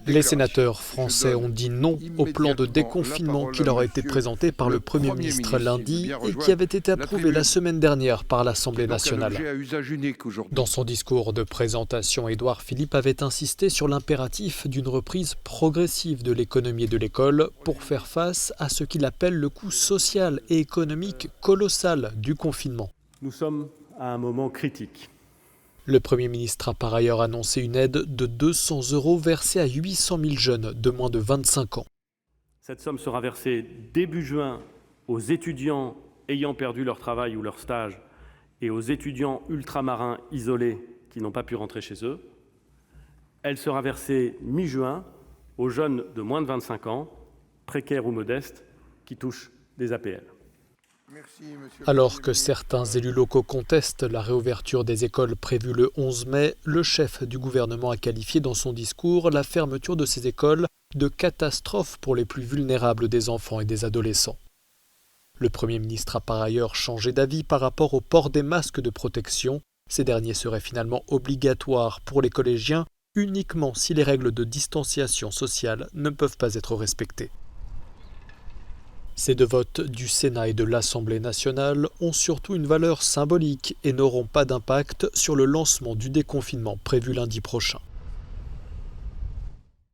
Les sénateurs français ont dit non au plan de déconfinement qui leur a été présenté par le Premier ministre lundi et qui avait été approuvé la semaine dernière par l'Assemblée nationale. Dans son discours de présentation, Édouard Philippe avait insisté sur l'impératif d'une reprise progressive de l'économie et de l'école pour faire face à ce qu'il appelle le coût social et économique colossal du confinement. Nous sommes à un moment critique. Le Premier ministre a par ailleurs annoncé une aide de 200 € versée à 800 000 jeunes de moins de 25 ans. Cette somme sera versée début juin aux étudiants ayant perdu leur travail ou leur stage et aux étudiants ultramarins isolés qui n'ont pas pu rentrer chez eux. Elle sera versée mi-juin aux jeunes de moins de 25 ans, précaires ou modestes, qui touchent des APL. Alors que certains élus locaux contestent la réouverture des écoles prévue le 11 mai, le chef du gouvernement a qualifié dans son discours la fermeture de ces écoles de catastrophe pour les plus vulnérables des enfants et des adolescents. Le Premier ministre a par ailleurs changé d'avis par rapport au port des masques de protection. Ces derniers seraient finalement obligatoires pour les collégiens uniquement si les règles de distanciation sociale ne peuvent pas être respectées. Ces deux votes du Sénat et de l'Assemblée nationale ont surtout une valeur symbolique et n'auront pas d'impact sur le lancement du déconfinement prévu lundi prochain.